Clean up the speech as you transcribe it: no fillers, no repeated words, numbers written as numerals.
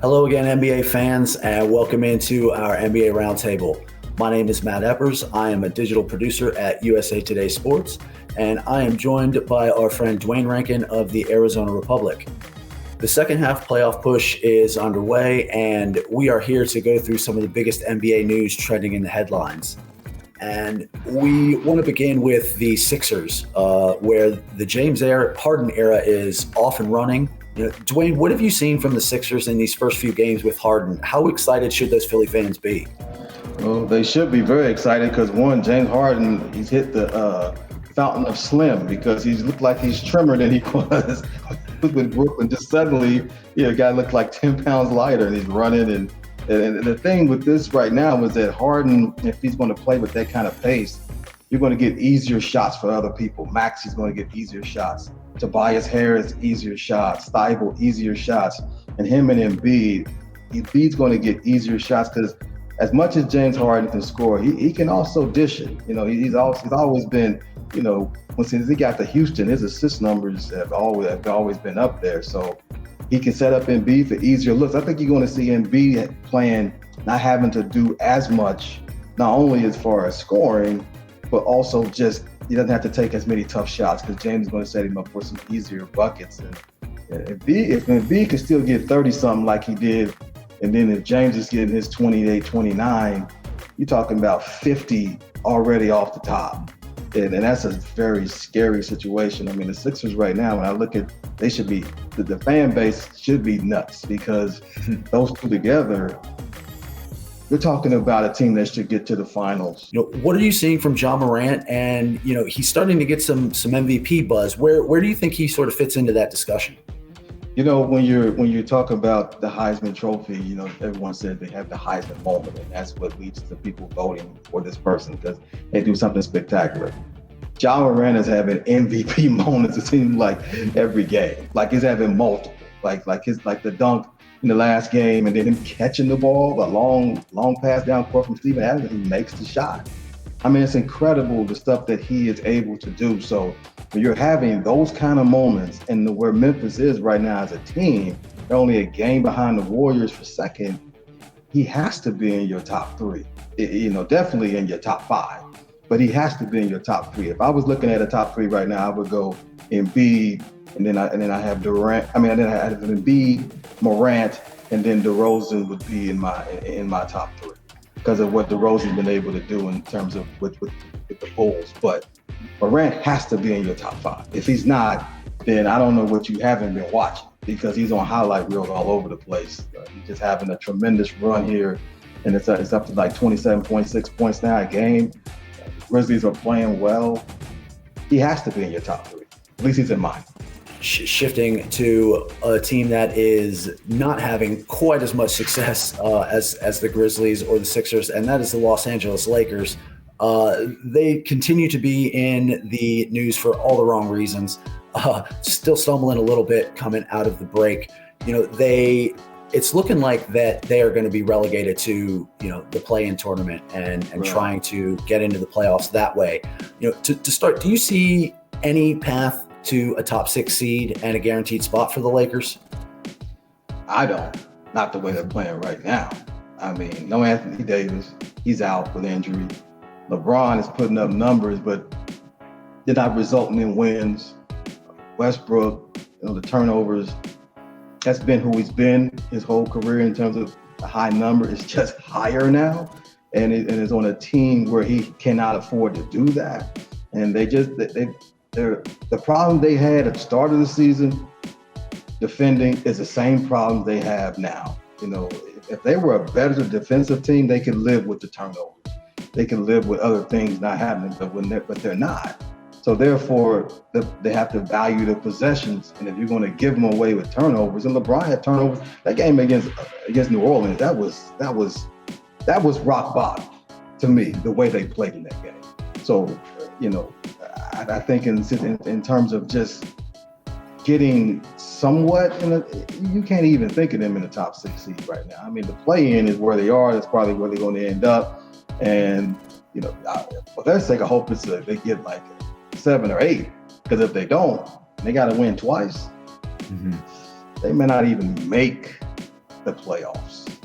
Hello again, NBA fans, and welcome into our NBA Roundtable. My name is Matt Eppers. I am a digital producer at USA Today Sports, and I am joined by our friend Dwayne Rankin of the Arizona Republic. The second half playoff push is underway, and we are here to go through some of the biggest NBA news trending in the headlines. And we want to begin with the Sixers, where the James Harden era is off and running. Dwayne, what have you seen from the Sixers in these first few games with Harden? How excited should those Philly fans be? Well, they should be very excited because one, James Harden, he's hit the fountain of slim because he's looked like he's trimmer than he was with Brooklyn. Just suddenly, a guy looked like 10 pounds lighter and he's running. And the thing with this right now is that Harden, if he's going to play with that kind of pace, you're going to get easier shots for other people. Maxi's going to get easier shots. Tobias Harris, easier shots. Thibault, easier shots. And him and Embiid's going to get easier shots because as much as James Harden can score, he can also dish it. He's always been, since he got to Houston, his assist numbers have always been up there. So he can set up Embiid for easier looks. I think you're going to see Embiid playing, not having to do as much, not only as far as scoring, but also just he doesn't have to take as many tough shots because James is going to set him up for some easier buckets. And if Embiid can still get 30-something like he did, and then if James is getting his 28, 29, you're talking about 50 already off the top. And that's a very scary situation. I mean, the Sixers right now, when I look at, they should be, the fan base should be nuts because those two together, we're talking about a team that should get to the finals. What are you seeing from Ja Morant? And, he's starting to get some MVP buzz. Where do you think he sort of fits into that discussion? When you talk about the Heisman Trophy, everyone says they have the Heisman moment, and that's what leads to people voting for this person because they do something spectacular. Ja Morant is having MVP moments, it seems like, every game. Like he's having multiple, like the dunk in the last game, and then him catching the ball, a long pass down court from Steven Adams, and he makes the shot. I mean, it's incredible the stuff that he is able to do. So when you're having those kind of moments, and where Memphis is right now as a team, they're only a game behind the Warriors for second. He has to be in your top three. Definitely in your top five, but he has to be in your top three. If I was looking at a top three right now, I would go Embiid, and then I have Durant. I have Embiid, Morant, and then DeRozan would be in my top three because of what DeRozan's been able to do in terms of with the Bulls. But Morant has to be in your top five. If he's not, then I don't know what you haven't been watching because he's on highlight reels all over the place. He's just having a tremendous run here, and it's up to like 27.6 points now a game. The Grizzlies are playing well. He has to be in your top three. At least he's in mine. Shifting to a team that is not having quite as much success as the Grizzlies or the Sixers, and that is the Los Angeles Lakers. They continue to be in the news for all the wrong reasons. Still stumbling a little bit coming out of the break. It's looking like that they are going to be relegated to the play-in tournament and right, trying to get into the playoffs that way. To start, do you see any path to a top 6 seed and a guaranteed spot for the Lakers? I don't. Not the way they're playing right now. I mean, no Anthony Davis. He's out with injury. LeBron is putting up numbers, but they're not resulting in wins. Westbrook, the turnovers, that's been who he's been his whole career in terms of the high number. It's just higher now, and it's on a team where he cannot afford to do that. And the problem they had at the start of the season defending is the same problem they have now. If they were a better defensive team, they could live with the turnovers. They can live with other things not happening, but they're not. So therefore, they have to value the possessions. And if you're going to give them away with turnovers, and LeBron had turnovers, that game against New Orleans, that was rock bottom to me, the way they played in that game. So, I think in terms of just getting somewhat, you can't even think of them in the top 6 seed right now. I mean, the play-in is where they are. That's probably where they're going to end up. And, for their sake, I hope they get like 7 or 8. Because if they don't, they got to win twice. Mm-hmm. They may not even make the playoffs.